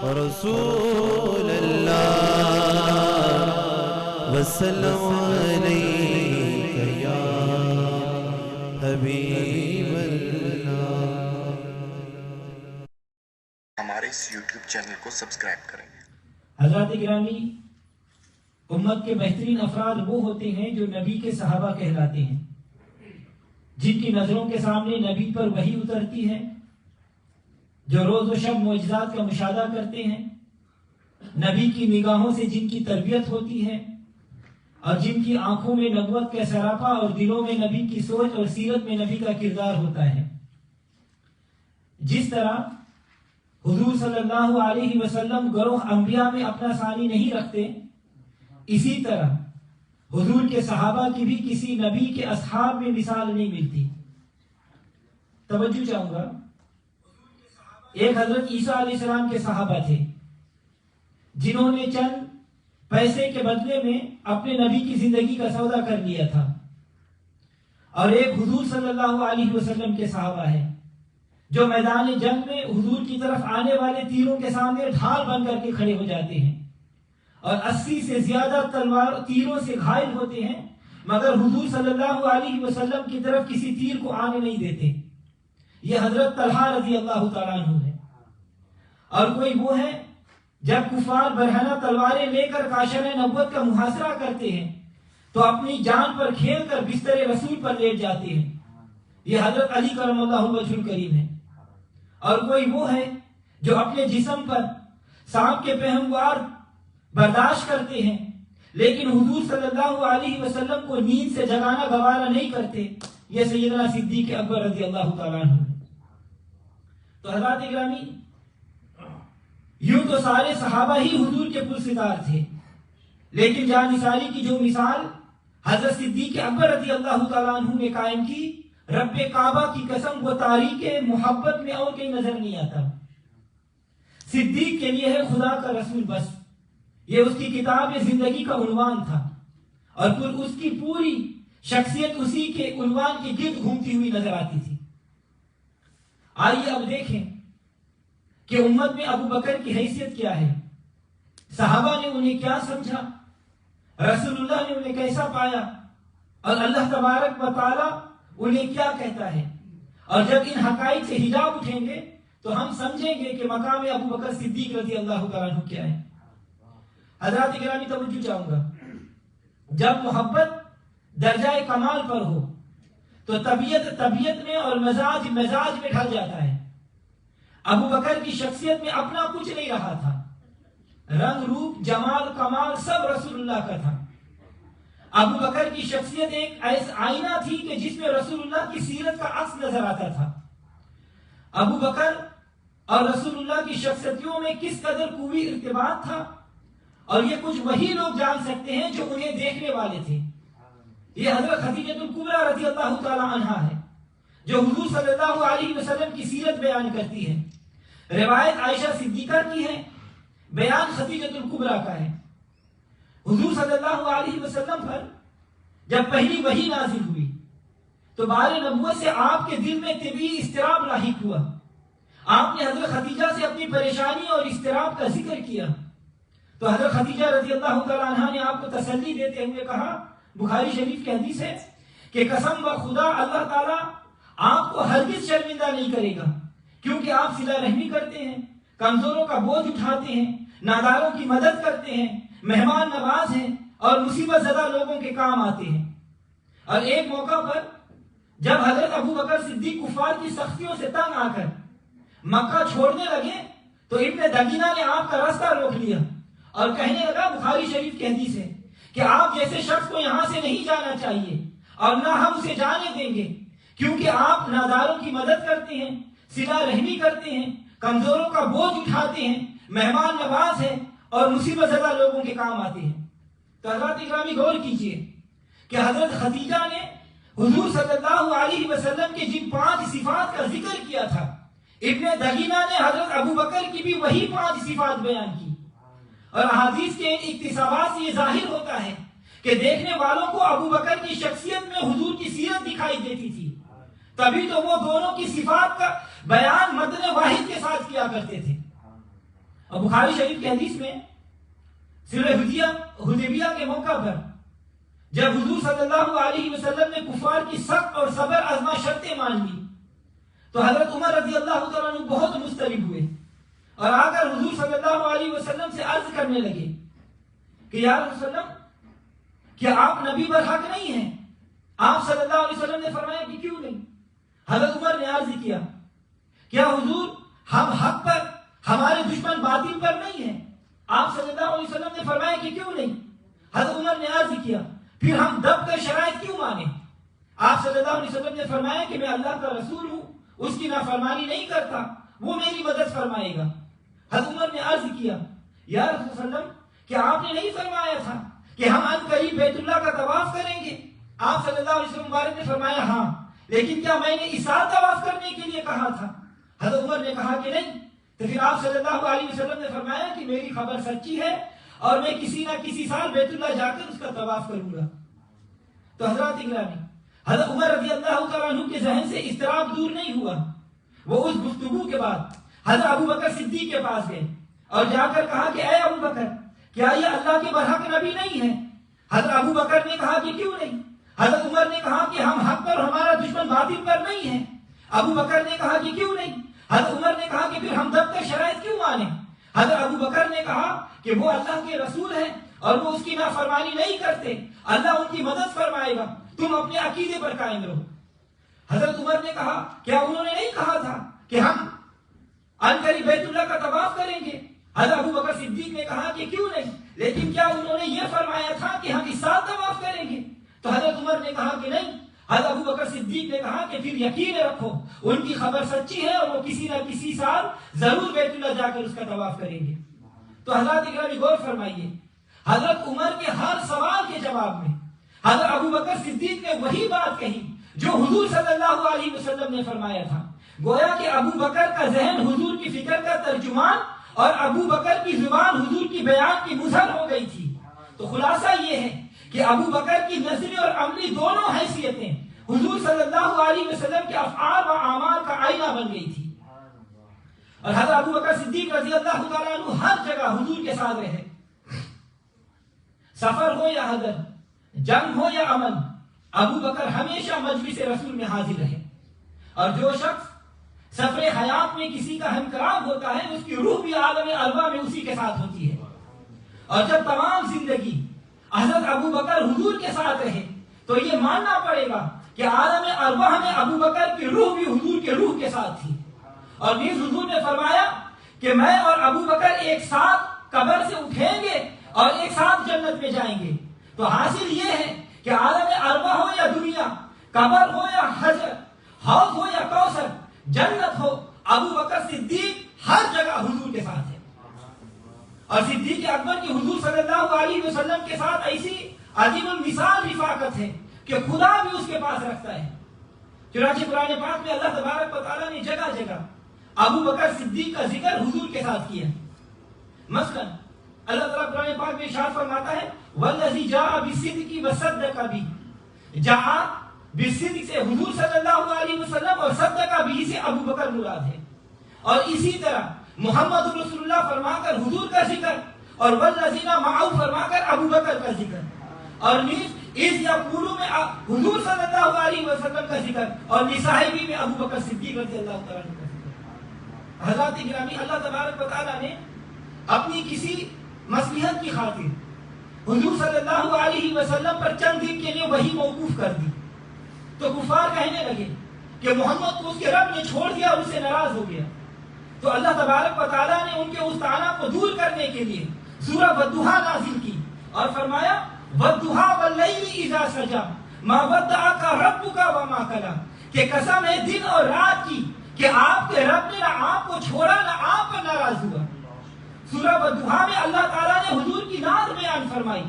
رسول اللہ وسلم علیک یا حبیب اللہ۔ ہمارے اس یوٹیوب چینل کو سبسکرائب کریں۔ حضرات گرامی، امت کے بہترین افراد وہ ہوتے ہیں جو نبی کے صحابہ کہلاتے ہیں، جن کی نظروں کے سامنے نبی پر وحی اترتی ہے، جو روز و شب معجزات کا مشاہدہ کرتے ہیں، نبی کی نگاہوں سے جن کی تربیت ہوتی ہے، اور جن کی آنکھوں میں نبوت کا سراپا اور دلوں میں نبی کی سوچ اور سیرت میں نبی کا کردار ہوتا ہے۔ جس طرح حضور صلی اللہ علیہ وسلم گروہ انبیاء میں اپنا ثانی نہیں رکھتے، اسی طرح حضور کے صحابہ کی بھی کسی نبی کے اصحاب میں مثال نہیں ملتی۔ توجہ چاہوں گا، ایک حضرت عیسیٰ علیہ السلام کے صحابہ تھے جنہوں نے چند پیسے کے بدلے میں اپنے نبی کی زندگی کا سودا کر لیا تھا، اور ایک حضور صلی اللہ علیہ وسلم کے صحابہ ہیں جو میدان جنگ میں حضور کی طرف آنے والے تیروں کے سامنے ڈھال بن کر کے کھڑے ہو جاتے ہیں اور 80 سے زیادہ تیروں سے گھائل ہوتے ہیں، مگر حضور صلی اللہ علیہ وسلم کی طرف کسی تیر کو آنے نہیں دیتے۔ یہ حضرت طلحہ رضی اللہ تعالیٰ عنہ ہے۔ اور کوئی وہ ہے جب کفار برہنہ تلواریں لے کر کاشان نبوت کا محاصرہ کرتے ہیں تو اپنی جان پر کھیل کر بستر رسول پر لیٹ جاتے ہیں، یہ حضرت علی کرم اللہ وجہ الکریم ہے۔ اور کوئی وہ ہے جو اپنے جسم پر سانپ کے پہموار برداشت کرتے ہیں لیکن حضور صلی اللہ علیہ وسلم کو نیند سے جگانا گوارا نہیں کرتے، یہ سیدنا صدیق اکبر رضی اللہ تعالیٰ عنہ۔ تو حضرات گرامی، یوں تو سارے صحابہ ہی حضور کے پرستار تھے، لیکن جانثاری کی جو مثال حضرت صدیق اکبر رضی اللہ تعالیٰ عنہ نے قائم کی، رب کعبہ کی قسم وہ تاریخ محبت میں اور کہیں نظر نہیں آتا۔ صدیق کے لیے ہے خدا کا رسول بس، یہ اس کی کتاب زندگی کا عنوان تھا، اور پھر اس کی پوری شخصیت اسی کے عنوان کے گرد گھومتی ہوئی نظر آتی تھی۔ آئیے اب دیکھیں کہ امت میں ابو بکر کی حیثیت کیا ہے، صحابہ نے انہیں کیا سمجھا، رسول اللہ نے انہیں کیسا پایا، اور اللہ تبارک و تعالی انہیں کیا کہتا ہے۔ اور جب ان حقائق سے حجاب اٹھیں گے تو ہم سمجھیں گے کہ مقام ابو بکر صدیق رضی اللہ تعالیٰ عنہ کیا ہے۔ حضرات گرامی، توجہ چاہوں گا، جب محبت درجہ کمال پر ہو تو طبیعت میں اور مزاج میں ڈھل جاتا ہے۔ ابو بکر کی شخصیت میں اپنا کچھ نہیں رہا تھا، رنگ روپ جمال کمال سب رسول اللہ کا تھا۔ ابو بکر کی شخصیت ایک ایسا آئینہ تھی کہ جس میں رسول اللہ کی سیرت کا عکس نظر آتا تھا۔ ابو بکر اور رسول اللہ کی شخصیتوں میں کس قدر قوی ارتباط تھا، اور یہ کچھ وہی لوگ جان سکتے ہیں جو انہیں دیکھنے والے تھے۔ یہ حضرت خدیجہ الکبریٰ رضی اللہ تعالی عنہا ہے جو حضور صلی اللہ علیہ وسلم کی سیرت بیان کرتی ہے۔ روایت عائشہ صدیقہ کی ہے، بیان خدیجہ الکبریٰ کا ہے۔ حضور صلی اللہ علیہ وسلم پر جب پہلی وحی نازل ہوئی تو بار نبوت سے آپ کے دل میں طبعی اضطراب لاحق ہوا۔ آپ نے حضرت خدیجہ سے اپنی پریشانی اور اضطراب کا ذکر کیا تو حضرت خدیجہ رضی اللہ تعالیٰ عنہ نے آپ کو تسلی دیتے ہوئے کہا، بخاری شریف کی حدیث ہے کہ قسم و خدا اللہ تعالیٰ آپ کو ہرگز شرمندہ نہیں کرے گا، کیونکہ آپ صلہ رحمی کرتے ہیں، کمزوروں کا بوجھ اٹھاتے ہیں، ناداروں کی مدد کرتے ہیں، مہمان نواز ہیں اور مصیبت زدہ لوگوں کے کام آتے ہیں۔ اور ایک موقع پر جب حضرت ابو بکر صدیق کفار کی سختیوں سے تنگ آ کر مکہ چھوڑنے لگے تو ابن دگینہ نے آپ کا راستہ روک لیا اور کہنے لگا، بخاری شریف کی حدیث ہے کہ آپ جیسے شخص کو یہاں سے نہیں جانا چاہیے اور نہ ہم اسے جانے دیں گے، کیونکہ آپ ناداروں کی مدد کرتے ہیں، صلہ رحمی کرتے ہیں، کمزوروں کا بوجھ اٹھاتے ہیں، مہمان نواز ہیں اور مصیبت زدہ لوگوں کے کام آتے ہیں۔ تو حضرات اکرامی غور کیجئے کہ حضرت خدیجہ نے حضور صلی اللہ علیہ وسلم کے جن 5 صفات کا ذکر کیا تھا، ابن دگینہ نے حضرت ابو بکر کی بھی وہی 5 صفات بیان کی، اور احادیث کے ان اقتباسات سے یہ ظاہر ہوتا ہے کہ دیکھنے والوں کو ابو بکر کی شخصیت میں حضور کی سیرت دکھائی دیتی تھی، تبھی تو وہ دونوں کی صفات کا بیان متن واحد کے ساتھ کیا کرتے تھے۔ اور بخاری شریف کی حدیث میں صلح حدیبیہ کے موقع پر جب حضور صلی اللہ علیہ وسلم نے کفار کی سخت اور صبر آزما شرطیں مان لی تو حضرت عمر رضی اللہ تعالیٰ عنہ بہت مضطرب ہوئے اور آ کر حضور صلی اللہ علیہ وسلم سے عرض کرنے لگے کہ یا رسول اللہ کیا آپ نبی برحق نہیں ہیں؟ آپ صلی اللہ علیہ وسلم نے فرمایا کہ کیوں نہیں؟ حضرت عمر نے عرض کیا کیا حضور ہم حق پر ہمارے دشمن باطل پر نہیں ہیں؟ آپ صلی اللہ علیہ وسلم نے فرمایا کہ کیوں نہیں؟ حضرت عمر نے عرض کیا پھر ہم دب کر شرائط کیوں مانیں؟ آپ صلی اللہ علیہ وسلم نے فرمایا کہ میں اللہ کا رسول ہوں، اس کی نافرمانی نہیں کرتا، وہ میری مدد فرمائے گا۔ حضرت عمر نے عرض کیا یا رسول اللہ کیا آپ نے نہیں فرمایا تھا کہ ہم ان قریب بیت اللہ کا طواف کریں گے؟ آپ صلی اللہ علیہ وسلم مبارک نے فرمایا ہاں، لیکن کیا میں نے اس سال طواف کرنے کے لیے کہا تھا؟ حضرت عمر نے کہا کہ نہیں۔ تو پھر آپ صلی اللہ علیہ وسلم نے فرمایا کہ میری خبر سچی ہے اور میں کسی نہ کسی سال بیت اللہ جا کر اس کا طواف کروں گا۔ تو حضرات اکرامی، حضرت عمر رضی اللہ تعالیٰ عنہ کے ذہن سے اضطراب دور نہیں ہوا۔ وہ اس گفتگو کے بعد حضرت ابو بکر صدیق کے پاس گئے اور جا کر کہا کہ اے ابو بکر کیا یہ اللہ کے برحق نبی نہیں ہے؟ حضرت ابو بکر نے کہا کہ کیوں نہیں؟ حضرت عمر نے کہا کہ ہم حق پر ہمارا دشمن باطل پر نہیں ہے۔ ابو بکر نے کہا کہ کیوں نہیں؟ حضرت عمر نے کہا کہ پھر ہم دب کر شرائط کیوں مانیں؟ حضرت ابو بکر نے کہا کہ وہ اللہ کے رسول ہیں اور وہ اس کی نافرمانی نہیں کرتے، اللہ ان کی مدد فرمائے گا، تم اپنے عقیدے پر قائم رہو۔ حضرت عمر نے کہا کیا انہوں نے نہیں کہا تھا کہ ہم عنقریب بیت اللہ کا طواف کریں گے؟ حضرت ابو بکر صدیق نے کہا کہ کیوں نہیں، لیکن کیا انہوں نے یہ فرمایا تھا کہ ہم اس سال طواف کریں گے؟ تو حضرت عمر نے کہا کہ نہیں۔ حضرت ابو بکر صدیق نے کہا کہ پھر یقین رکھو ان کی خبر سچی ہے اور وہ کسی نہ کسی سال ضرور بیت اللہ جا کر اس کا طواف کریں گے۔ تو حضرات اکرامی غور فرمائیے، حضرت عمر کے ہر سوال کے جواب میں حضرت ابو بکر صدیق نے وہی بات کہی جو حضور صلی اللہ علیہ وسلم نے فرمایا تھا۔ گویا کہ ابو بکر کا ذہن حضور کی فکر کا ترجمان اور ابو بکر کی زبان حضور کی بیان کی مظہر ہو گئی تھی۔ تو خلاصہ یہ ہے کہ ابو بکر کی نظری اور عملی دونوں حیثیتیں حضور صلی اللہ علیہ وسلم کے افعال و اعمال کا آئینہ بن گئی تھی۔ اور حضرت ابو بکر صدیق رضی اللہ تعالیٰ عنہ ہر جگہ حضور کے ساتھ رہے، سفر ہو یا حضر، جنگ ہو یا امن، ابو بکر ہمیشہ مجلس رسول میں حاضر رہے۔ اور جو شخص سفر حیات میں کسی کا ہمکرام ہوتا ہے اس کی روح بھی عالم ارواح میں اسی کے ساتھ ہوتی ہے۔ اور جب تمام زندگی حضرت ابو بکر حضور کے ساتھ رہے تو یہ ماننا پڑے گا کہ عالم ارواح میں ابو بکر کی روح بھی حضور کے روح کے ساتھ تھی۔ اور نیز حضور نے فرمایا کہ میں اور ابو بکر ایک ساتھ قبر سے اٹھیں گے اور ایک ساتھ جنت میں جائیں گے۔ تو حاصل یہ ہے کہ عالم ارواح ہو یا دنیا، قبر ہو یا حشر، حوض ہو یا کوثر، جنت ہو، ابو بکر صدیق ہر جگہ حضور کے ساتھ ہے۔ اور صدیق اکبر کی حضور صلی اللہ علیہ وسلم کے ساتھ ایسی عظیم المثال رفاقت ہے کہ خدا بھی اس کے پاس رکھتا ہے۔ چنانچہ قرآن پاک میں اللہ تبارک و تعالیٰ نے جگہ جگہ ابو بکر صدیق کا ذکر حضور کے ساتھ کیا۔ مثلا اللہ تعالیٰ قرآن پاک میں ارشاد فرماتا ہے والذی جاء بالصدق وصدق به، جاء بالصدق سے حضور صلی اللہ علیہ وسلم اور صدق به سے ابو بکر مراد ہے۔ اور اسی طرح محمد رسول اللہ فرما کر حضور کا ذکر اور والذین معه فرما کر ابو بکر کا ذکر، اور نیز اس یقولو میں حضور صلی اللہ علیہ وسلم کا ذکر اور نصاحبی میں ابو بکر صدیق رضی اللہ تعالیٰ عنہ کا ذکر۔ حضرات گرامی، اللہ تبارک و تعالیٰ نے اپنی کسی مصلحت کی خاطر حضور صلی اللہ علیہ وسلم پر چند دن کے لیے وحی موقوف کر دی۔ تو کفار کہنے لگے کہ محمد کو اس کے رب نے چھوڑ دیا اور اس سے ناراض ہو گیا۔ تو اللہ تبارک و تعالیٰ نے ان کے اس طعنہ کو دور کرنے کے لیے سورہ والضحیٰ نازل کی اور فرمایا والضحیٰ واللیل اذا سجا ما ودعک ربک وما قلی، کہ قسم ہے دن اور رات کی کہ آپ کے رب نے نہ آپ کو چھوڑا نہ آپ پر ناراض ہوا۔ سورہ والضحیٰ میں اللہ تعالیٰ نے حضور کی نعت بیان فرمائی،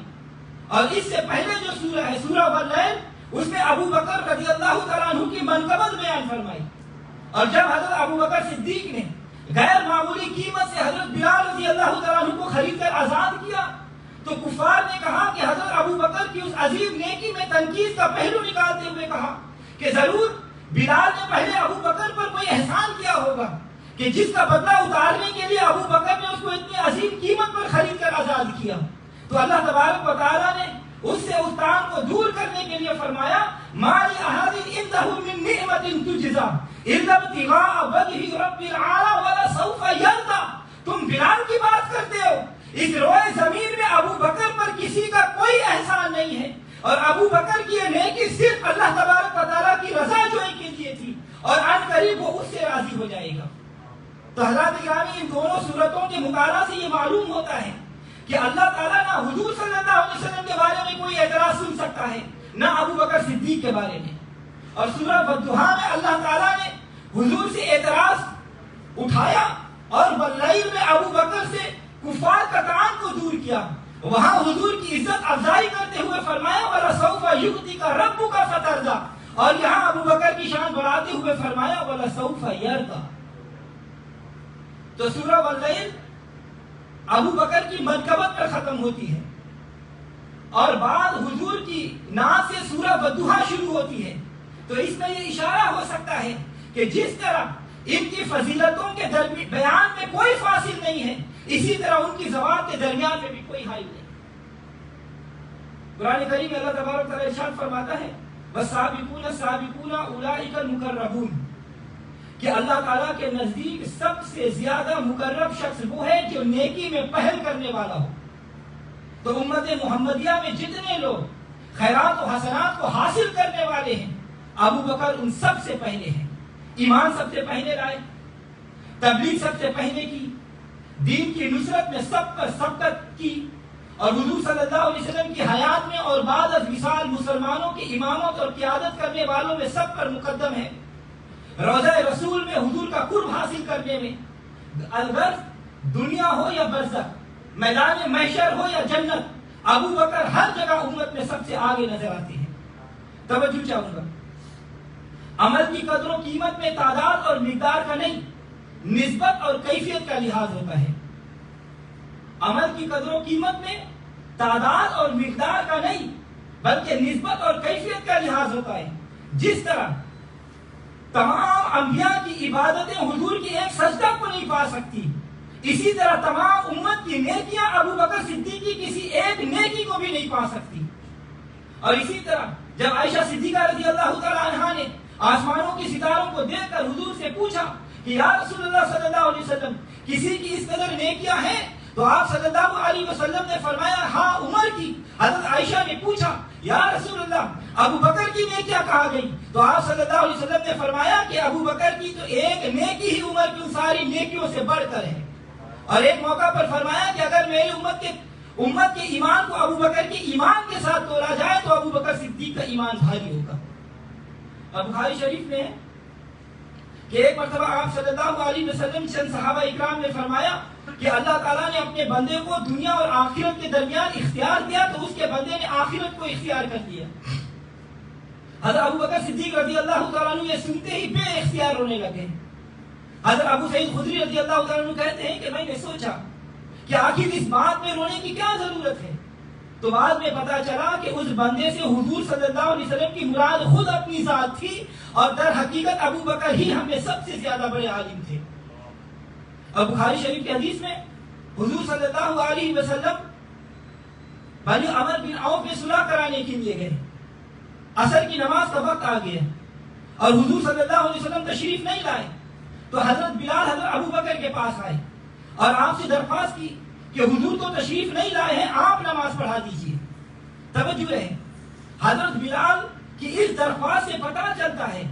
اور اس سے پہلے جو سورہ ہے سورہ واللیل، اس میں ابو بکر رضی اللہ تعالیٰ عنہ کی منقبت بیان فرمائی۔ اور جب حضرت ابو بکر صدیق نے غیر معمولی قیمت سے حضرت بلال رضی اللہ تعالیٰ عنہ کو خرید کر آزاد کیا تو کفار نے کہا کہ حضرت ابو بکر کی اس عظیم نیکی میں تنقید کا پہلو نکالتے ہوئے کہا کہ ضرور بلال نے پہلے ابو بکر پر کوئی احسان کیا ہوگا کہ جس کا بدلہ اتارنے کے لیے ابو بکر نے اس کو اتنی عظیم قیمت پر خرید کر آزاد کیا، تو اللہ تبارک و تعالیٰ نے اس سے اس کام کو دور کرنے کے لیے فرمایا ما لأحد عنده من نعمة تجزى إلا ابتغاء وجه رب العالى ولسوف يرضى۔ تم بلال کی بات کرتے ہو، اس روئے زمین میں ابو بکر پر کسی کا کوئی احسان نہیں ہے، اور ابو بکر کی یہ نیکی صرف اللہ تبارک و تعالیٰ کی رضا جوئی کے لیے تھی، اور ان قریب وہ اس سے راضی ہو جائے گا۔ تو حضرات گرامی، ان دونوں صورتوں کے مطالعہ سے یہ معلوم ہوتا ہے کہ اللہ تعالیٰ نہ حضور صلی اللہ علیہ وسلم کے بارے میں کوئی اعتراض سن سکتا ہے، نہ ابو بکر صدیق کے بارے میں۔ اور سورہ والضحیٰ میں اللہ تعالیٰ نے حضور سے اعتراض اٹھایا، اور واللیل میں ابو بکر سے کفار کا کان کو دور کیا، وہاں حضور کی عزت افزائی کرتے ہوئے فرمایا وَلَسَوْفَ يُؤْتِكَ رَبُّكَ فَتَرْضَىٰ، اور یہاں ابو بکر کی شان بڑھاتے ہوئے فرمایا وَلَسَوْفَ يَرْضَىٰ۔ تو سورہ واللیل ابو بکر کی منقبت پر ختم ہوتی ہے، اور بعد حضور کی نعت سے سورہ والضحیٰ شروع ہوتی ہے۔ تو اس میں یہ اشارہ ہو سکتا ہے کہ جس طرح ان کی فضیلتوں کے بیان میں کوئی فاصل نہیں ہے، اسی طرح ان کی زوات کے درمیان میں بھی کوئی حائل نہیں۔ قرآن کریم میں اللہ تبارک و تعالیٰ ارشاد فرماتا ہے وَالسَّابِقُونَ السَّابِقُونَ أُولَٰئِكَ الْمُقَرَّبُونَ، کہ اللہ تعالیٰ کے نزدیک سب سے زیادہ مقرب شخص وہ ہے جو نیکی میں پہل کرنے والا ہو۔ تو امت محمدیہ میں جتنے لوگ خیرات و حسنات کو حاصل کرنے والے ہیں، ابو بکر ان سب سے پہلے ہیں۔ ایمان سب سے پہلے لائے، تبلیغ سب سے پہلے کی، دین کی نصرت میں سب پر سبقت کی، اور حضور صلی اللہ علیہ وسلم کی حیات میں اور بعد از وصال مسلمانوں کی امامت اور قیادت کرنے والوں میں سب پر مقدم ہے۔ روضہ رسول میں حضور کا قرب حاصل کرنے میں، الغرض دنیا ہو یا برزخ، میدان محشر ہو یا جنت، ابو بکر ہر جگہ امت میں سب سے آگے نظر آتے ہیں۔ توجہ چاہوں گا، عمل کی قدر و قیمت میں تعداد اور مقدار کا نہیں، نسبت اور کیفیت کا لحاظ ہوتا ہے۔ عمل کی قدر و قیمت میں تعداد اور مقدار کا نہیں بلکہ نسبت اور کیفیت کا لحاظ ہوتا ہے۔ جس طرح تمام انبیاء کی عبادتیں حضور کی ایک سجدہ کو نہیں پا سکتی، اسی طرح تمام امت کی نیکیاں ابو بکر صدیق کی کسی ایک نیکی کو بھی نہیں پا سکتی۔ اور اسی طرح جب عائشہ صدیقہ رضی اللہ تعالی عنہا نے آسمانوں کے ستاروں کو دیکھ کر حضور سے پوچھا کہ یا رسول اللہ صلی اللہ علیہ وسلم کسی کی اس قدر نیکیاں ہیں، تو آپ صلی اللہ علیہ وسلم نے فرمایا ہاں عمر کی۔ حضرت عائشہ نے پوچھا یا رسول اللہ ابو بکر کی نیکیاں کہا گئی، تو آپ صلی اللہ علیہ وسلم نے فرمایا کہ ابو بکر کی تو ایک نیکی ہی عمر کی ان ساری نیکیوں سے بڑھ کر ہے۔ اور ایک موقع پر فرمایا کہ اگر میری امت کے ایمان کو ابو بکر کے ایمان کے ساتھ تولا جائے تو ابو بکر صدیق کا ایمان بھاری ہوگا۔ اور بخاری شریف میں ہے کہ ایک مرتبہ آپ صلی اللہ علیہ وسلم چند صحابہ اکرام نے فرمایا کہ اللہ تعالیٰ نے اپنے بندے کو دنیا اور آخرت کے درمیان اختیار دیا، تو اس کے بندے نے آخرت کو اختیار کر دیا۔ حضرت ابو بکر صدیق رضی اللہ تعالیٰ عنہ یہ سنتے ہی بے اختیار رونے لگے۔ حضرت ابو سعید خدری رضی اللہ تعالیٰ عنہ کہتے ہیں کہ میں نے سوچا کہ آخر اس بات میں رونے کی کیا ضرورت ہے، تو بعد میں پتا چلا کہ اس بندے سے حضور صلی اللہ علیہ وسلم کی مراد خود اپنی ذات تھی، اور در حقیقت ابو بکر ہی ہم میں سب سے زیادہ بڑے عالم تھے۔ اور بخاری شریف کی حدیث میں حضور صلی اللہ علیہ وسلم بنی عمرو بن عوف میں صلح کرانے کے لیے گئے، عصر کی نماز کا وقت آ گیا اور حضور صلی اللہ علیہ وسلم تشریف نہیں لائے، تو حضرت بلال حضرت ابو بکر کے پاس آئے اور آپ سے درخواست کی کہ حضور تو تشریف نہیں لائے ہیں، آپ نماز پڑھا دیجیے۔ توجہ رہے، حضرت بلال کی اس درخواست سے پتہ چلتا ہے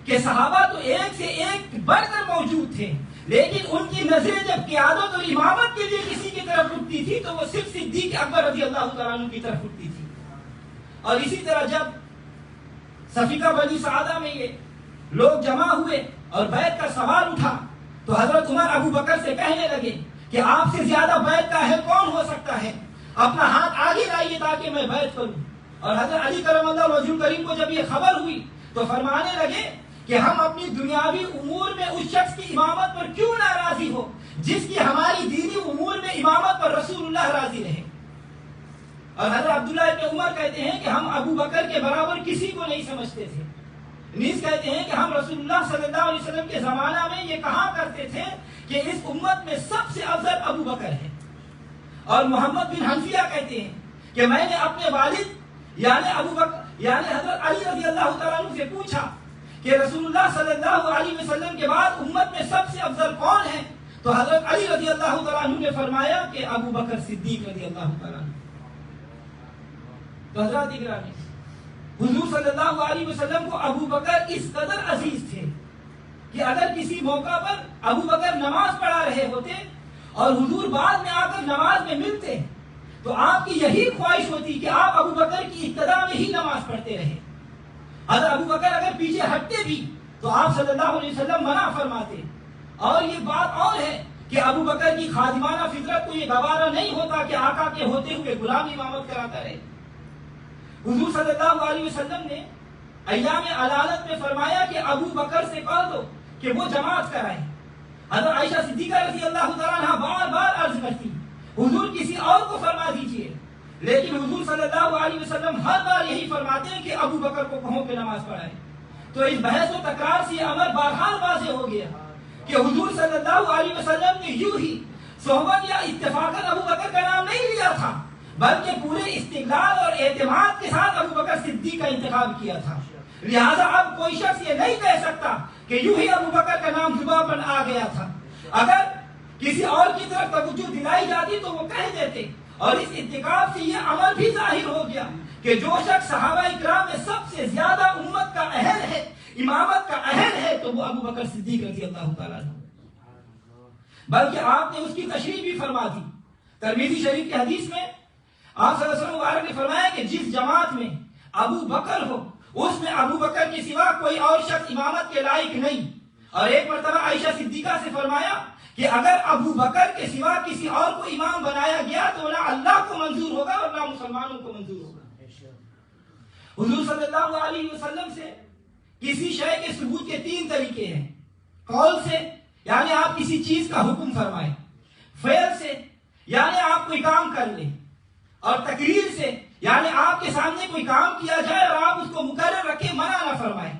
کہ صحابہ تو ایک سے ایک بڑھ کر موجود تھے، لیکن ان کی نظریں جب قیادت اور امامت کے لیے کسی کی طرف اٹھتی تھی تو وہ صرف صدیق اکبر رضی اللہ تعالیٰ عنہ کی طرف اٹھتی تھی۔ اور اسی طرح جب صفیقہ بنی سعدہ میں یہ لوگ جمع ہوئے اور بیعت کا سوال اٹھا تو حضرت عمر ابو بکر سے کہنے لگے کہ آپ سے زیادہ بیعت کا اہل کون ہو سکتا ہے، اپنا ہاتھ آگے لائیے تاکہ میں بیعت کروں۔ اور حضرت علی کرم اللہ وجہ کریم کو جب یہ خبر ہوئی تو فرمانے لگے کہ ہم اپنی دنیاوی امور میں اس شخص کی امامت پر کیوں ناراضی ہو جس کی ہماری دینی امور میں امامت پر رسول اللہ راضی رہے۔ اور حضرت عبداللہ ابن عمر کہتے ہیں کہ ہم ابو بکر کے برابر کسی کو نہیں سمجھتے تھے، نیز کہتے ہیں کہ ہم رسول اللہ صلی اللہ علیہ وسلم کے زمانہ میں یہ کہا کرتے تھے کہ اس امت میں سب سے افضل ابو بکر ہے. اور محمد بن حنفیہ کہتے ہیں کہ میں نے اپنے والد یعنی ابو بکر یعنی حضرت علی رضی اللہ تعالیٰ عنہ سے پوچھا کہ رسول اللہ صلی اللہ علیہ وسلم کے بعد امت میں سب سے افضل کون ہے؟ تو حضرت علی رضی اللہ تعالیٰ عنہ نے فرمایا کہ ابو بکر صدیق رضی اللہ تعالیٰ عنہ. تو حضرات اکرامی، حضور صلی اللہ علیہ وسلم کو ابو بکر اس قدر عزیز تھے کہ اگر کسی موقع پر ابو بکر نماز پڑھا رہے ہوتے اور حضور بعد میں آ کر نماز میں ملتے تو آپ کی یہی خواہش ہوتی کہ آپ ابو بکر کی ابتدا میں ہی نماز پڑھتے رہے. اگر ابو بکر اگر پیچھے ہٹتے بھی تو آپ صلی اللہ علیہ وسلم منع فرماتے. اور یہ بات اور ہے کہ ابو بکر کی خادمانہ فطرت کو یہ گوارا نہیں ہوتا کہ آقا کے ہوتے ہوئے غلام امامت کراتا رہے. حضور صلی اللہ علیہ وسلم نے ایام علالت میں فرمایا کہ ابو بکر سے کہہ دو کہ وہ جماعت کرائیں. حضرت عائشہ صدیقہ رضی اللہ تعالیٰ عنہ بار بار عرض کرتی حضور کسی اور کو فرما دیجئے، لیکن حضور صلی اللہ علیہ وسلم ہر بار یہی فرماتے ہیں کہ ابو بکر کو کہو کہ نماز پڑھائے. تو اس بحث و تکرار سے یہ امر بہرحال واضح ہو گیا کہ حضور صلی اللہ علیہ وسلم نے یوں ہی صحبت یا اتفاقاً ابو بکر کا نام نہیں لیا تھا، بلکہ پورے استقلال اور اعتماد کے ساتھ ابو بکر صدیق کا انتخاب کیا تھا. لہذا اب کوئی شخص یہ نہیں کہہ سکتا کہ یوں ہی ابو بکر کا نام زبان پر آ گیا تھا. اگر کسی اور کی طرف توجہ دلائی جاتی تو وہ کہہ دیتے. اور اس اتفاق سے یہ عمل بھی ظاہر ہو گیا کہ جو شخص صحابہ اکرام میں سب سے زیادہ امت کا اہل ہے، امامت کا اہل ہے، تو وہ ابو بکر صدیق رضی اللہ تعالیٰ عنہ. بلکہ آپ نے اس کی تشریح بھی فرما دی. ترمذی شریف کی حدیث میں آپ صلی اللہ علیہ وسلم مبارک نے فرمایا کہ جس جماعت میں ابو بکر ہو اس میں ابو بکر کے سوا کوئی اور شخص امامت کے لائق نہیں. اور ایک مرتبہ عائشہ صدیقہ سے فرمایا کہ اگر ابو بکر کے سوا کسی اور کو امام بنایا گیا تو نہ اللہ کو منظور ہوگا اور نہ مسلمانوں کو منظور ہوگا. حضور صلی اللہ علیہ وسلم سے کسی شے کے ثبوت کے 3 طریقے ہیں. قول سے یعنی آپ کسی چیز کا حکم فرمائیں، فعل سے یعنی آپ کوئی کام کر لیں، اور تقریر سے یعنی آپ کے سامنے کوئی کام کیا جائے اور آپ اس کو مقرر رکھیں، منع نہ فرمائیں.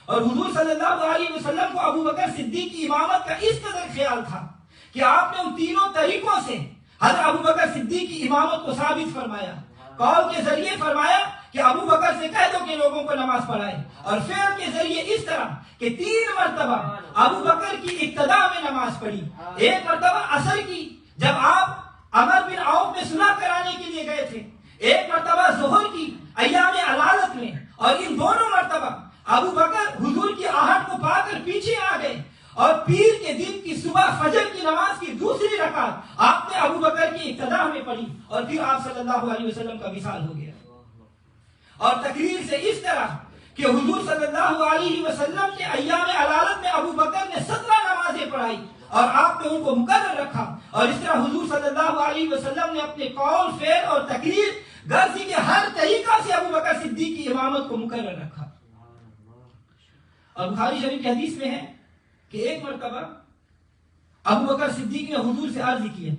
اور حضور صلی اللہ علیہ وسلم کو ابو بکر صدیق کی امامت کا اس قدر خیال تھا کہ آپ نے ان تینوں طریقوں سے حضرت ابو بکر صدیق کی امامت کو ثابت فرمایا. قول کے ذریعے فرمایا کہ ابو بکر سے کہہ دو کہ لوگوں کو نماز پڑھائے، اور فعل کے ذریعے اس طرح کہ 3 مرتبہ ابو بکر کی ابتدا میں نماز پڑھی. ایک مرتبہ عصر کی جب آپ عمر بن عوف میں صلح کرانے کے لیے گئے تھے، ایک مرتبہ ظہر کی ایام علالت میں، اور ان دونوں مرتبہ ابو بکر حضور کی آہٹ کو پا کر پیچھے آ گئے. اور پیر کے دن کی صبح فجر کی نماز کی دوسری رکعت آپ نے ابو بکر کی ابتدا میں پڑھی، اور پھر آپ صلی اللہ علیہ وسلم کا وصال ہو گیا. اور تقریر سے اس طرح کہ حضور صلی اللہ علیہ وسلم کے ایام علالت میں ابو بکر نے 17 نمازیں پڑھائی اور آپ نے ان کو مقرر رکھا. اور اس طرح حضور صلی اللہ علیہ وسلم نے اپنے قول، فعل اور تقریر غرضی کے ہر طریقہ سے ابو بکر صدیق کی امامت کو مقرر رکھا. اور بخاری شریف کی حدیث میں ہے کہ ایک مرتبہ ابو بکر صدیق نے حضور سے عرض کی،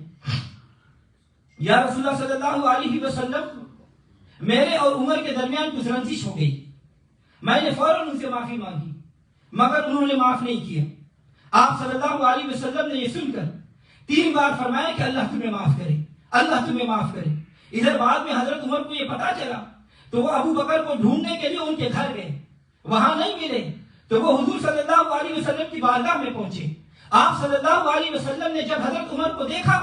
یا رسول اللہ صلی اللہ علیہ وسلم، میرے اور عمر کے درمیان کچھ رنجش ہو گئی. میں نے فوراً ان سے معافی مانگی مگر انہوں نے معاف نہیں کیا. آپ صلی اللہ علیہ وسلم نے یہ سن کر 3 بار فرمایا کہ اللہ تمہیں معاف کرے، اللہ تمہیں معاف کرے. ادھر بعد میں حضرت عمر کو یہ پتا چلا تو وہ ابو بکر کو ڈھونڈنے کے لیے ان کے گھر گئے، وہاں نہیں ملے تو وہ حضور صلی اللہ علیہ وسلم کی بارگاہ میں پہنچے. آپ صلی اللہ علیہ وسلم نے جب حضرت عمر کو دیکھا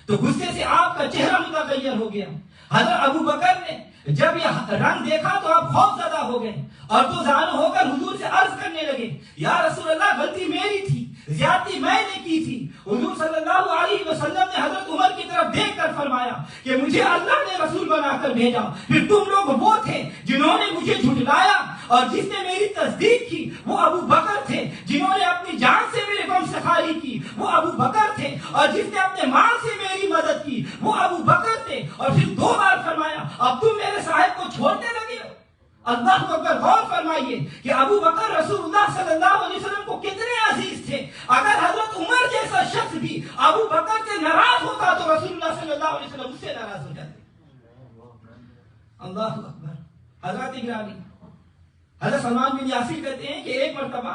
تو غصے سے آپ کا چہرہ متغیر ہو گیا. حضرت ابو بکر نے جب یہ رنگ دیکھا تو آپ خوف زدہ ہو گئے اور تو زانو ہو کر حضور سے عرض کرنے لگے، یا رسول اللہ، غلطی میری تھی، زیادتی میں نے کی تھی. حضور صلی اللہ علیہ وسلم نے حضرت عمر کی طرف دیکھ کر فرمایا کہ مجھے اللہ نے رسول بنا کر بھیجا، پھر تم لوگ وہ تھے جنہوں نے مجھے جھٹلایا، اور جس نے میری تصدیق کی وہ ابو بکر تھے. جنہوں نے اپنی جان سے میرے غم سخاری کی وہ ابو بکر تھے، اور جس نے اپنے مال سے میری مدد کی وہ ابو بکر تھے. اور پھر 2 بار فرمایا اب تم میرے صاحب کو چھوڑنے لگے ہو. اللہ اکبر. غور فرمائیے کہ ابو بکر رسول اللہ صلی اللہ علیہ وسلم کو کتنے عزیز تھے. اگر حضرت عمر جیسا شخص بھی ابو بکر سے ناراض ہوتا تو رسول اللہ صلی اللہ علیہ وسلم اس سے ناراض ہو جاتے. اللہ اکبر. حضرات گرامی، حضرت سلمان بن یاسر کہتے ہیں کہ ایک مرتبہ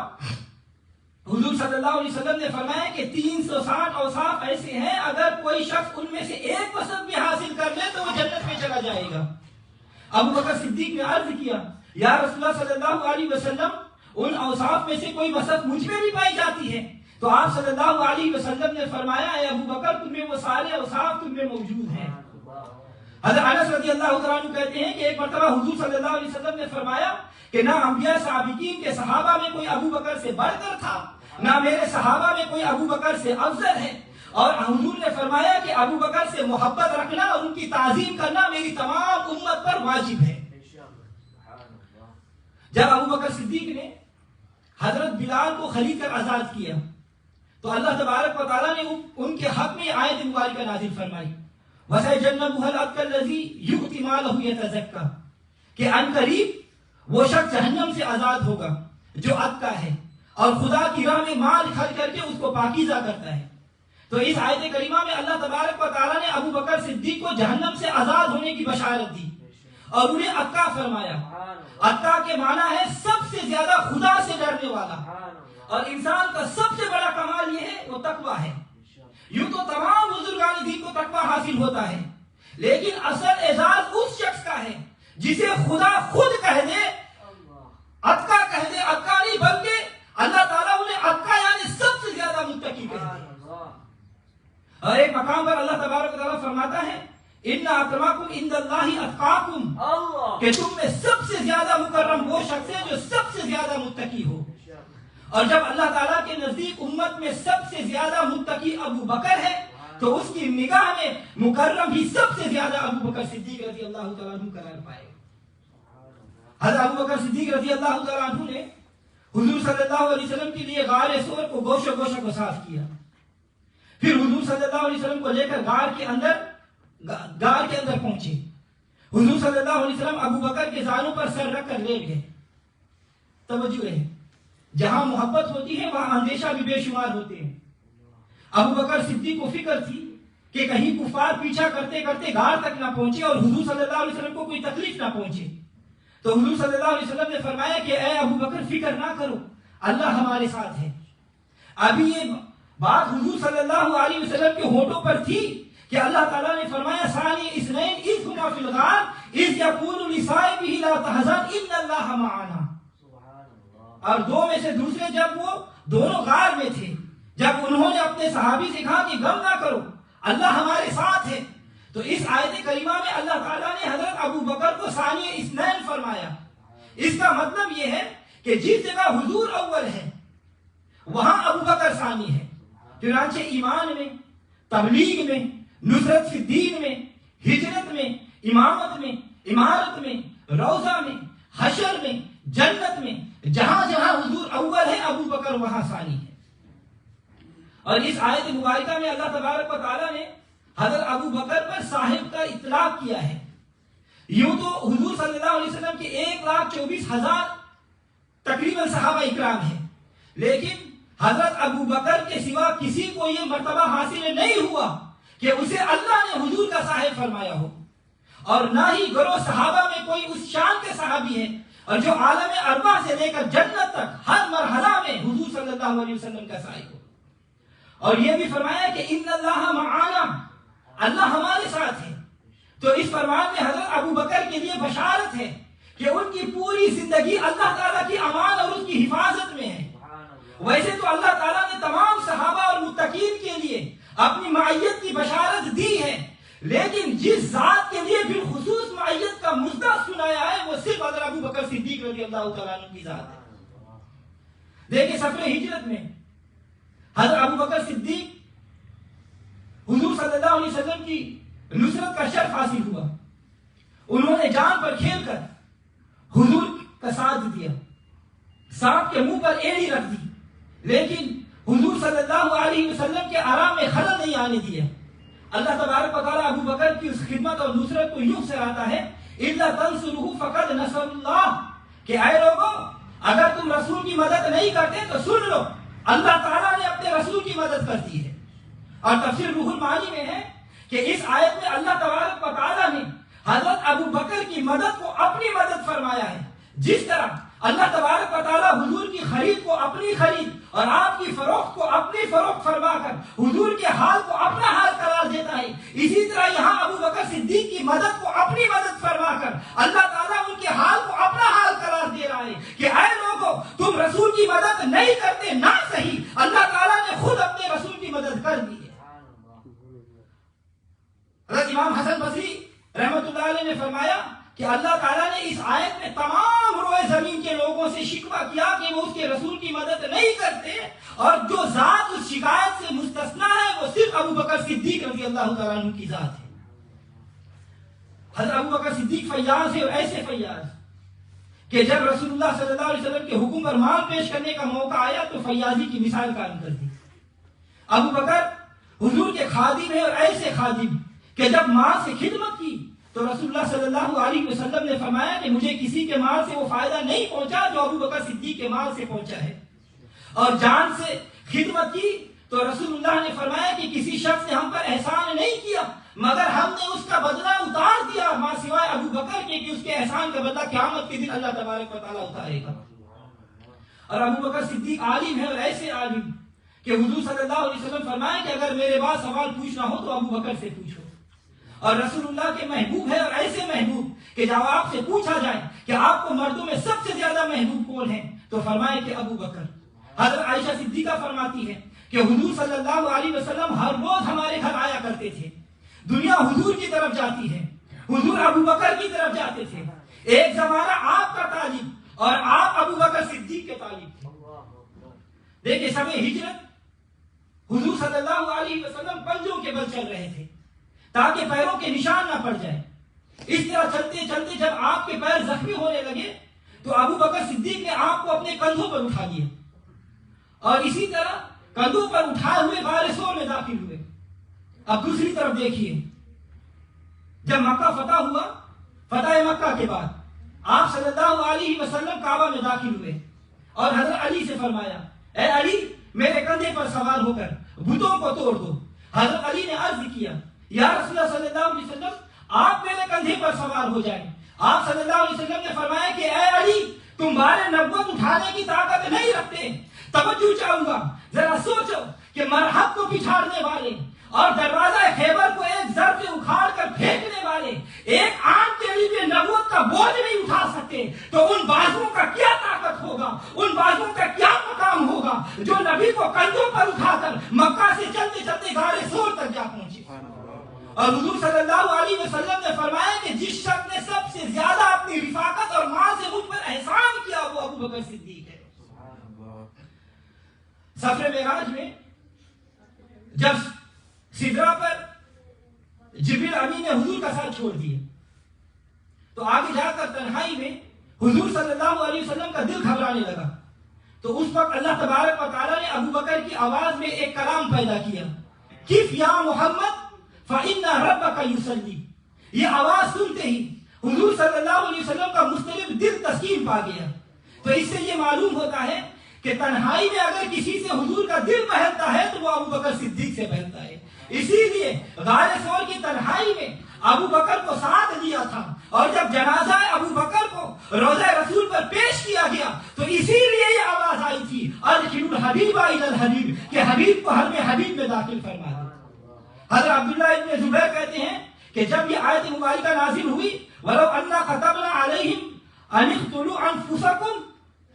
حضور صلی اللہ علیہ وسلم نے فرمایا کہ 360 اوصاف ایسے ہیں اگر کوئی شخص ان میں سے ایک وصف بھی حاصل کر لے تو وہ جنت میں چلا جائے گا۔ ابو بکر صدیق نے عرض کیا یا رسول اللہ صلی اللہ علیہ وسلم ان اوصاف میں سے کوئی وصف مجھ میں بھی پائی جاتی ہے؟ تو آپ صلی اللہ علیہ وسلم نے فرمایا اے ابو بکر تم میں وہ سارے اوصاف تم میں موجود ہیں۔ حضرت انس رضی اللہ تعالیٰ عنہ کہتے ہیں کہ ایک مرتبہ حضور صلی اللہ علیہ وسلم نے فرمایا کہ نہ انبیاء سابقین کے صحابہ میں کوئی ابو بکر سے بڑھ کر تھا، نہ میرے صحابہ میں کوئی ابو بکر سے افضل ہے، اور حضور نے فرمایا کہ ابو بکر سے محبت رکھنا اور ان کی تعظیم کرنا میری تمام امت پر واجب ہے۔ جب ابو بکر صدیق نے حضرت بلال کو خرید کر آزاد کیا تو اللہ تبارک و تعالیٰ نے ان کے حق میں آیت مبارکہ نازل فرمائی وَسَيَجَنَّبُهَا الْأَتْقَى الَّذِي يُؤْتِي مَالَهُ يَتَزَكَّى کہ ان قریب وہ شخص جہنم سے آزاد ہوگا جو اتقا ہے اور خدا کی راہ میں مال خرچ کر کے اس کو پاکیزہ کرتا ہے۔ تو اس آیت کریمہ میں اللہ تبارک و تعالیٰ نے ابو بکر صدیق کو جہنم سے آزاد ہونے کی بشارت دی اور انہیں اتقا فرمایا۔ اتقا کے معنی ہے سب سے زیادہ خدا سے ڈرنے والا، اور انسان کا سب سے بڑا کمال یہ ہے وہ تقوی ہے۔ یوں تو تمام بزرگان دین کو تقوی حاصل ہوتا ہے، لیکن اصل اعزاز اس شخص کا ہے جسے خدا خود کہہ دے اتقا کہہ دے، اتقا نہیں بلکہ اللہ تعالیٰ انہیں اتقا یعنی سب سے زیادہ متقی کہہ دے۔ اور ایک مقام پر اللہ تبارک و تعالیٰ فرماتا ہے ان اکرمکم عند اللہ اتقاکم کہ تم میں سب سے زیادہ مکرم وہ شخص ہے جو سب سے زیادہ متقی ہو۔ اور جب اللہ تعالیٰ کے نزدیک امت میں سب سے زیادہ متقی ابو بکر ہے تو اس کی نگاہ میں مکرم بھی سب سے زیادہ ابو بکر صدیق رضی اللہ تعالیٰ عنہ قرار پائے۔ حضرت ابو بکر صدیق رضی اللہ تعالیٰ عنہ نے حضور صلی اللہ علیہ وسلم کے لیے غار ثور کو گوشہ گوشہ کو صاف کیا، پھر حضور صلی اللہ علیہ وسلم کو لے کر غار کے اندر پہنچے۔ حضور صلی اللہ علیہ وسلم ابو بکر کے زانوں پر سر رکھ کر لیٹ گئے۔ توجہ رہے، جہاں محبت ہوتی ہے وہاں اندیشہ بھی بے شمار ہوتے ہیں۔ ابو بکر صدیق کو فکر تھی کہ کہیں کفار پیچھا کرتے کرتے غار تک نہ پہنچے اور حضور صلی اللہ علیہ وسلم کو کوئی تکلیف نہ پہنچے۔ تو حضور صلی اللہ علیہ وسلم نے فرمایا کہ اے ابو بکر فکر نہ کرو، اللہ ہمارے ساتھ ہے۔ ابھی یہ بات حضور صلی اللہ علیہ وسلم کے ہونٹوں پر تھی کہ اللہ تعالیٰ نے فرمایا ثانی اثنین اذ ہما فی الغار اذ یقول لصاحبہ لا تحزن ان اللہ معنا۔ اور دو میں سے دوسرے جب وہ دونوں غار میں تھے، جب انہوں نے اپنے صحابی سے کہا کہ غم نہ کرو اللہ ہمارے ساتھ ہے، تو اس آیت کریمہ میں اللہ تعالیٰ نے حضرت ابو بکر کو ثانی اثنین فرمایا۔ اس کا مطلب یہ ہے کہ جس جگہ حضور اول ہے وہاں ابو بکر ثانی ہے۔ چنانچہ ایمان میں، تبلیغ میں، نصرت فی الدین میں، ہجرت میں، امامت میں، امارت میں، روضہ میں، حشر میں، جنت میں، جہاں جہاں حضور اول ہے ابو بکر وہاں ثانی ہے۔ اور اس آیت مبارکہ میں اللہ تبارک و تعالیٰ نے حضرت ابو بکر پر صاحب کا اطلاق کیا ہے۔ یوں تو حضور صلی اللہ علیہ وسلم کے 1,24,000 تقریباً صحابہ اکرام ہیں، لیکن حضرت ابو بکر کے سوا کسی کو یہ مرتبہ حاصل نہیں ہوا کہ اسے اللہ نے حضور کا صاحب فرمایا ہو، اور نہ ہی گروہ صحابہ میں کوئی اس شان کے صحابی ہے اور جو عالم ارواح سے لے کر جنت تک ہر مرحلہ میں حضور صلی اللہ علیہ وسلم کا صاحب ہو۔ اور یہ بھی فرمایا کہ ان اللہ معانا، اللہ ہمارے ساتھ ہے۔ تو اس فرمان میں حضرت ابو بکر کے لیے بشارت ہے کہ ان کی پوری زندگی اللہ تعالیٰ کی امان اور اس کی حفاظت میں ہے۔ ویسے تو اللہ تعالیٰ نے تمام صحابہ اور متقین کے لیے اپنی معیت کی بشارت دی ہے، لیکن جس ذات کے لیے بالخصوص معیت کا مژدہ سنایا ہے وہ صرف حضرت ابو بکر صدیق رضی اللہ تعالیٰ عنہ کی ذات ہے۔ دیکھیں سفر ہجرت میں حضرت ابو بکر صدیق حضور صلی اللہ علیہ وسلم کی نصرت کا شرف حاصل ہوا۔ انہوں نے جان پر کھیل کر حضور کا ساتھ دیا، سانپ کے منہ پر ایڑی رکھ دی، لیکن حضور صلی اللہ علیہ وسلم کے آرام میں خلل نہیں آنے دیا۔ اللہ تبارک و تعالیٰ ابو بکر کی اس خدمت اور نصرت کو یوں سراہتا ہے اِلَّا تَنْصُرُهُ فَقَدْ نَصَرَ اللَّهُ کہ اے لوگوں اگر تم رسول کی مدد نہیں کرتے تو سن لو اللہ تعالیٰ نے اپنے رسول کی مدد کر دی ہے۔ اور تفسیر روح المعانی میں ہے کہ اس آیت میں اللہ تبارک و تعالیٰ نے حضرت ابو بکر کی مدد کو اپنی مدد فرمایا ہے، جس طرح اللہ تبارک و تعالیٰ حضور کی خرید کو اپنی خرید اور آپ کی فروخت کو اپنی فروخت فرما کر حضور کے حال کو اپنا حال قرار دیتا ہے. اسی طرح یہاں ابو بکر صدیق کی مدد کو اپنی مدد فرما کر اللہ تعالیٰ ان کے حال کو اپنا حال قرار دے رہا ہے کہ اے لوگوں تم رسول کی مدد نہیں کرتے نہ صحیح، اللہ تعالیٰ نے خود اپنے رسول کی مدد کر دی ہے. حضرت امام حسن بصری رحمۃ اللہ علیہ نے فرمایا کہ اللہ تعالیٰ نے اس آیت میں تمام روئے زمین کے لوگوں سے شکوہ کیا کہ وہ اس کے رسول کی مدد نہیں کرتے، اور جو ذات اس شکایت سے مستثنا ہے وہ صرف ابو بکر صدیق رضی اللہ تعالیٰ عنہ کی ذات ہے. حضرت ابو بکر صدیق فیاض ہے، اور ایسے فیاض کہ جب رسول اللہ صلی اللہ علیہ وسلم کے حکم پر مال پیش کرنے کا موقع آیا تو فیاضی کی مثال قائم کر دی. ابو بکر حضور کے خادم ہیں، اور ایسے خادم کہ جب مال سے خدمت کی تو رسول اللہ صلی اللہ علیہ وسلم نے فرمایا کہ مجھے کسی کے مال سے وہ فائدہ نہیں پہنچا جو ابو بکر صدیق کے مال سے پہنچا ہے. اور جان سے خدمت کی تو رسول اللہ نے فرمایا کہ کسی شخص نے ہم پر احسان نہیں کیا مگر ہم نے اس کا بدلہ اتار دیا، ماں سوائے ابو بکر کے کہ اس کے احسان کا بدلہ قیامت کے دن اللہ تبارک و تعالیٰ اتارے گا. اور ابو بکر صدیق عالم ہے، اور ایسے عالم کہ حضور صلی اللہ علیہ وسلم فرمایا کہ اگر میرے بعد سوال پوچھنا ہو تو ابو بکر سے پوچھو. اور رسول اللہ کے محبوب ہے، اور ایسے محبوب کہ جب آپ سے پوچھا جائے کہ آپ کو مردوں میں سب سے زیادہ محبوب کون ہیں تو فرمائے کہ ابو بکر. حضرت عائشہ صدیقہ فرماتی ہے کہ حضور صلی اللہ علیہ وسلم ہر روز ہمارے گھر آیا کرتے تھے. دنیا حضور کی طرف جاتی ہے، حضور ابو بکر کی طرف جاتے تھے. ایک زمانہ آپ کا طالب اور آپ ابو بکر صدیق کے طالب تھے. دیکھیں سمے ہجرت حضور صلی اللہ علیہ وسلم پنجوں کے بل چل رہے تھے تاکہ پیروں کے نشان نہ پڑ جائے. اس طرح چلتے چلتے جب آپ کے پیر زخمی ہونے لگے تو ابو بکر صدیق نے آپ کو اپنے کندھوں پر اٹھا لیا، اور اسی طرح کندھوں پر اٹھائے ہوئے غار ثور میں داخل ہوئے. اب دوسری طرف دیکھیے، جب مکہ فتح ہوا، فتح مکہ کے بعد آپ صلی اللہ علیہ وسلم کعبہ میں داخل ہوئے اور حضرت علی سے فرمایا اے علی میرے کندھے پر سوار ہو کر بتوں کو توڑ دو. حضرت علی نے عرض کیا یا رسول اللہ صلی اللہ علیہ وسلم آپ میرے کندھے پر سوار ہو جائیں. آپ صلی اللہ علیہ وسلم نے فرمایا کہ اے علی تم بار نبوت اٹھانے کی طاقت نہیں رکھتے. توجہ چاہوں گا، ذرا سوچو کہ مرحب کو پچھاڑنے والے اور دروازہ خیبر کو ایک ضرب سے اکھاڑ کر پھینکنے والے ایک عام کے لیے نبوت کا بوجھ نہیں اٹھا سکتے تو ان بازوں کا کیا طاقت ہوگا، ان بازوں کا کیا مقام ہوگا جو نبی کو کندھوں پر اٹھا کر مکہ سے چلتے چلتے غار ثور تک جا پہنچے. اور حضور صلی اللہ علیہ وسلم نے فرمایا کہ جس شخص نے سب سے زیادہ اپنی رفاقت اور مال سے مجھ پر احسان کیا وہ ابو بکر صدیق ہے. سفر معراج میں جب سدرا پر جبریل امین نے حضور کا ساتھ چھوڑ دیا تو آگے جا کر تنہائی میں حضور صلی اللہ علیہ وسلم کا دل گھبرانے لگا. تو اس وقت اللہ تبارک و تعالیٰ نے ابو بکر کی آواز میں ایک کلام پیدا کیا، کف یا محمد فإن ربک یصلی. یہ آواز سنتے ہی حضور صلی اللہ علیہ وسلم کا مضطرب دل تسکین پا گیا. تو اس سے یہ معلوم ہوتا ہے کہ تنہائی میں اگر کسی سے حضور کا دل بہلتا ہے تو وہ ابو بکر صدیق سے بہلتا ہے. اسی لیے غار ثور کی تنہائی میں ابو بکر کو ساتھ لیا تھا، اور جب جنازہ ابو بکر کو روضہ رسول پر پیش کیا گیا تو اسی لیے یہ آواز آئی تھی ادخلوا الحبیب الی الحبیب کہ حبیب کو حرم حبیب میں داخل فرما دیں. حضرت عبداللہ ابن زبیر کہتے ہیں کہ جب یہ آیت مبارکہ نازل ہوئی وَلَوْ أَنَّا كَتَبْنَا عَلَيْهِمْ أَنِ اقْتُلُوا أَنفُسَكُمْ،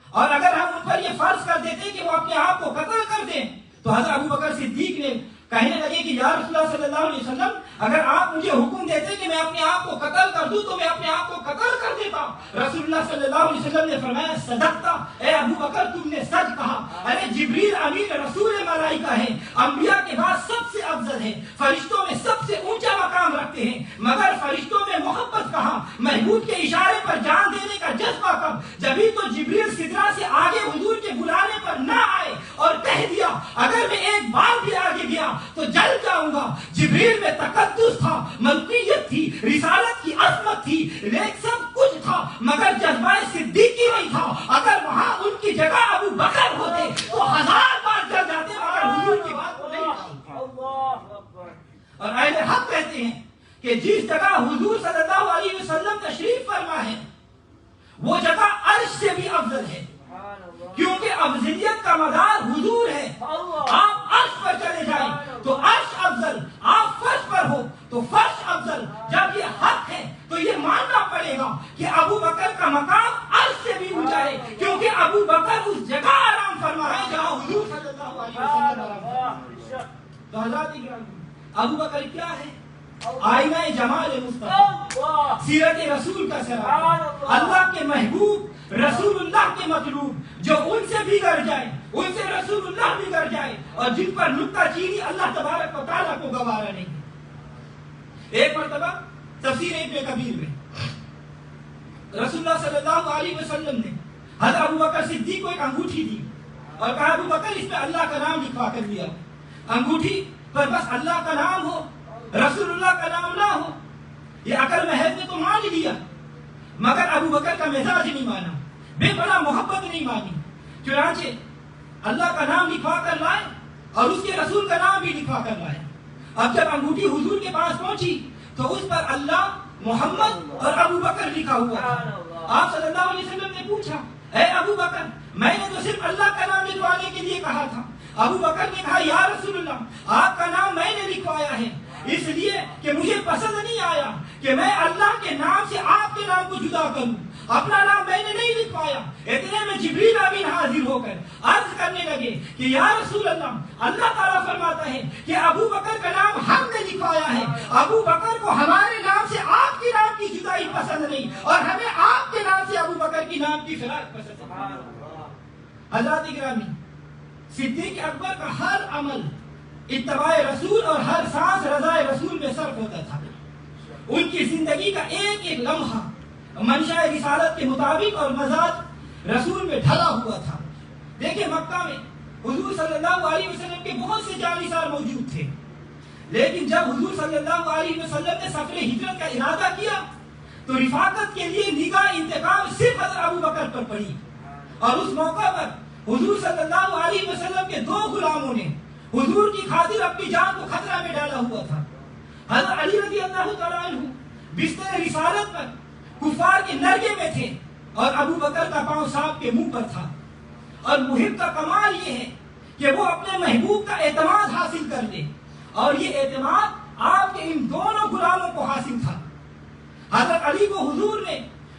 اور اگر ہم ان پر یہ فرض کر دیتے کہ وہ اپنے آپ کو قتل کر دیں تو حضرت ابو بکر صدیق نے کہنے لگے کہ یا رسول اللہ صلی اللہ علیہ وسلم اگر آپ مجھے حکم دیتے کہ میں اپنے آپ کو قتل کر دوں تو میں اپنے آپ کو قتل کر دیتا. رسول اللہ صلی اللہ علیہ وسلم نے فرمایا صدقتا، اے ابو بکر تم نے سچ کہا. ارے جبریل امین رسول ملائکہ ہے، انبیاء کے بعد سب سے افضل ہے، فرشتوں میں سب سے اونچا مقام رکھتے ہیں، مگر فرشتوں میں محبت کہاں، محبوب کے اشارے پر جان دینے کا جذبہ کب؟ جبھی تو جبریل سدرا سے آگے حضور کے بلانے پر نہ آئے اور کہہ دیا اگر میں ایک بار بھی آگے گیا تو جل جاؤں گا. جبریل میں تقدس تھا، ملکیت تھی، رسالت کی عظمت تھی، لیکن سب کچھ تھا مگر جذبہ صدیقی نہیں تھا. اگر وہاں ان کی جگہ ابو بکر ہوتے تو 1000 بار جل جاتے مگر حضور کی بات کو نہیں مانتے. اور اہل حق کہتے ہیں کہ جس جگہ حضور صلی اللہ علیہ وسلم تشریف فرما ہے وہ جگہ عرش سے بھی افضل ہے، کیونکہ افضلیت کا مدار حضور ہے۔ آپ عرش پر چلے جائیں تو عرش افضل، آپ فرش پر ہو تو فرش افضل۔ جب یہ حق ہے تو یہ ماننا پڑے گا کہ ابو بکر کا مقام عرش سے بھی اونچا ہے، کیونکہ ابو بکر اس جگہ آرام فرما ہے جہاں حضور صلی اللہ علیہ وسلم آرام فرما۔ تو حضرات گرامی، ابو بکر کیا ہے؟ آئینہ جمال مصطفیٰ، سیرت رسول کا سراپا، اللہ کے محبوب، رسول اللہ کے مطلوب، جو ان سے بگڑ جائے، ان سے رسول اللہ بگڑ جائے، اور جن پر نکتہ چینی اللہ تبارک و تعالیٰ کو گوارا نہیں۔ ایک مرتبہ تفسیر ابن کبیر میں رسول اللہ صلی اللہ علیہ وسلم نے حضرت ابو بکر صدیق کو ایک انگوٹھی دی اور کہا ابو بکر اس پہ اللہ کا نام لکھوا کر دیا، انگوٹھی پر بس اللہ کا نام ہو، رسول اللہ کا نام نہ ہو۔ یہ عقل محض نے تو مان لیا، مگر ابو بکر کا مزاج نہیں مانا، بے پناہ محبت نہیں مانی، چنانچہ اللہ کا نام لکھوا کر لائے اور اس کے رسول کا نام بھی لکھوا کر لائے۔ اب جب انگوٹھی حضور کے پاس پہنچی تو اس پر اللہ، محمد اور ابو بکر لکھا ہوا تھا۔ آپ صلی اللہ علیہ وسلم نے پوچھا، اے ابو بکر، میں نے تو صرف اللہ کا نام لکھوانے کے لیے کہا تھا۔ ابو بکر نے کہا، یا رسول اللہ، آپ کا نام میں نے لکھوایا ہے، اس لیے کہ مجھے پسند نہیں آیا کہ میں اللہ کے نام سے آپ کے نام کو جدا کروں، اپنا نام میں نے نہیں لکھوایا۔ اتنے میں جبریل امین حاضر ہو کر عرض کرنے لگے کہ یا رسول اللہ، اللہ تعالیٰ فرماتا ہے کہ ابو بکر کا نام ہم نے لکھوایا ہے، ابو بکر کو ہمارے نام سے آپ کے نام کی جدائی پسند نہیں، اور ہمیں آپ کے نام سے ابو بکر کی نام کی فراق پسند ہے۔ حضرات گرامی، صدیق اکبر کا ہر عمل اتباع رسول اور ہر سانس رضا رسول میں صرف ہوتا تھا۔ ان کی زندگی کا ایک ایک لمحہ منشاء رسالت کے مطابق اور مزاج رسول میں ڈھلا ہوا تھا۔ دیکھیں، مکہ میں حضور صلی اللہ علیہ وسلم کے بہت سے جانثار موجود تھے، لیکن جب حضور صلی اللہ علیہ وسلم نے سفر ہجرت کا ارادہ کیا تو رفاقت کے لیے نگاہ انتقام صرف حضرت ابو بکر پر پڑی، اور اس موقع پر حضور صلی اللہ علیہ وسلم کے دو غلاموں نے حضور کی خاطر اپنی جان کو خطرہ میں ڈالا ہوا تھا۔ حضرت علی رضی اللہ تعالیٰ عنہ بستر رسالت پر کفار کے نرگے میں تھے اور ابو بکر کا پاؤں سانپ کے منہ پر تھا، اور محب کا کمال یہ ہے کہ وہ اپنے محبوب کا اعتماد حاصل کر لے، اور یہ اعتماد آپ کے ان دونوں غلاموں کو حاصل تھا۔ حضرت علی کو حضور نے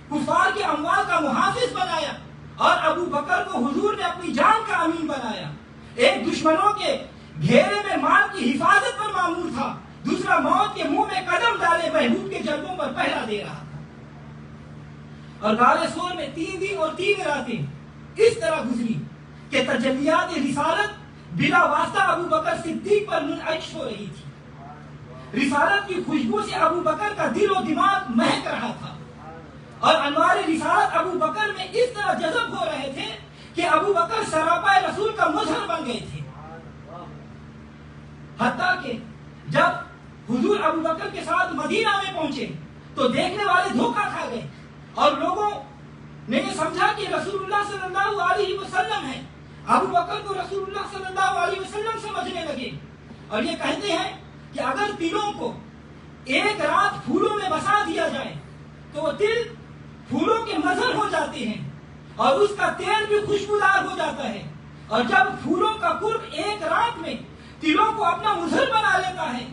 کفار کے اموال کا محافظ بنایا، اور ابو بکر کو حضور نے اپنی جان کا امین بنایا۔ ایک دشمنوں کے گھیرے میں مال کی حفاظت پر مامور تھا، دوسرا موت کے منہ میں قدم ڈالے محبوب کے جلدوں پر پہرا دے رہا تھا۔ اور غار ثور میں 3 دن اور 3 راتیں اس طرح گزری کہ تجلیات رسالت بلا واسطہ ابو بکر صدیق پر منعکس ہو رہی تھی۔ رسالت کی خوشبو سے ابو بکر کا دل و دماغ مہک رہا تھا، اور انوار رسالت ابو بکر میں اس طرح جذب ہو رہے تھے کہ ابو بکر سراپا رسول کا مظہر بن گئے تھے۔ حتیٰ کہ جب حضور ابو بکر کے ساتھ مدینہ میں پہنچے تو دیکھنے والے دھوکہ کھا گئے، اور لوگوں نے یہ سمجھا کہ رسول اللہ صلی اللہ علیہ وسلم ہے۔ ابو بکر کو رسول اللہ صلی اللہ علیہ وسلم سمجھنے لگے، اور یہ کہتے ہیں کہ اگر تلوں کو ایک رات پھولوں میں بسا دیا جائے تو وہ تل پھولوں کے مظہر ہو جاتے ہیں، اور اس کا تیل بھی خوشبودار ہو جاتا ہے، اور جب پھولوں کا قرب ایک رات میں تلوں کو اپنا مظہر بنا لیتا ہے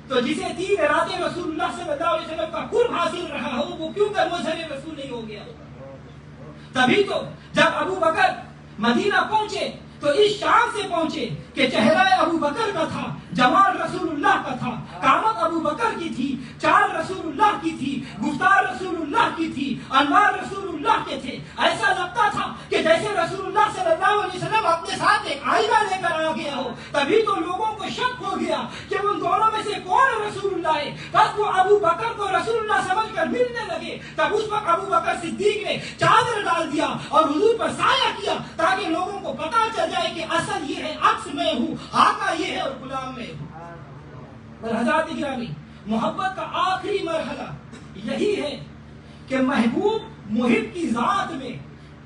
تو جسے 3 راتیں رسول اللہ صلی اللہ علیہ وسلم کا قرب حاصل رہا ہو وہ کیوں کر مظہر رسول نہیں ہو گیا؟ تبھی تو جب ابو بکر مدینہ پہنچے تو اس شان سے پہنچے کہ چہرہ ابو بکر کا تھا، جمال رسول اللہ کا تھا، قامت ابو بکر کی تھی، چال رسول اللہ کی تھی، گفتار رسول اللہ کی تھی، انوار رسول اللہ کے تھے۔ ایسا لگتا تھا کہ جیسے رسول اللہ صلی اللہ علیہ وسلم اپنے ساتھ ایک آئینہ لے کر آ گیا ہو۔ تبھی تو لوگوں کو شک ہو گیا کہ ان دونوں میں سے کون رسول اللہ ہے، بس وہ ابو بکر کو رسول اللہ سمجھ کر ملنے لگے۔ تب اس وقت ابو بکر صدیق نے چادر ڈال دیا اور حضور پر سایہ کیا تاکہ لوگوں کو پتہ چل جائے کہ اصل یہ ہے، عکس میں ہوں، آقا یہ ہے اور غلام میں ہوں۔ اور حضرات گرامی، محبت کا آخری مرحلہ یہی ہے کہ محبوب محب کی ذات میں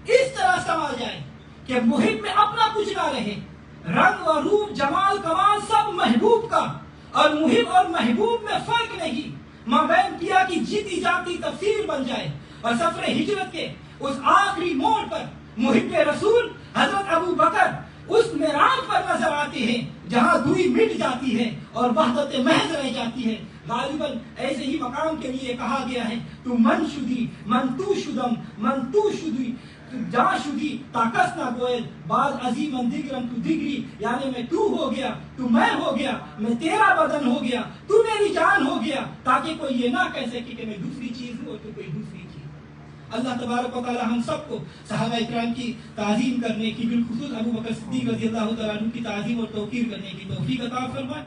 اس طرح سما جائے کہ محب میں اپنا کچھ نہ رہے، رنگ و روپ، جمال، کمال سب محبوب کا، اور محب اور محبوب میں فرق نہیں، مابین کیا کی جیتی جاتی تفسیر بن جائے۔ اور سفر ہجرت کے اس آخری موڑ پر محب رسول حضرت ابو بکر اس معراج پر نظر آتے ہیں جہاں دوری مٹ جاتی ہے اور وحدت محض رہ جاتی ہے. غالباً ایسے ہی مقام کے لیے کہا گیا ہے تو من شدی من تو شدم من تو شدی جا شدی تاکس نہ گوئل بعض عظیم دیگرم تو دیگری، یعنی میں تو ہو گیا تو میں ہو گیا، میں تیرا بدن ہو گیا تو میری جان ہو گیا، تاکہ کوئی یہ نہ کہہ سکے کہ میں دوسری چیز ہوں اور تو کوئی دوسری چیز. اللہ تبارک و تعالی ہم سب کو صحابہ اکرام کی تعظیم کرنے کی، بالخصوص ابو بکر صدیق رضی اللہ تعالیٰ عنہ کی تعظیم اور توقیر کرنے کی توفیق عطا فرمائے.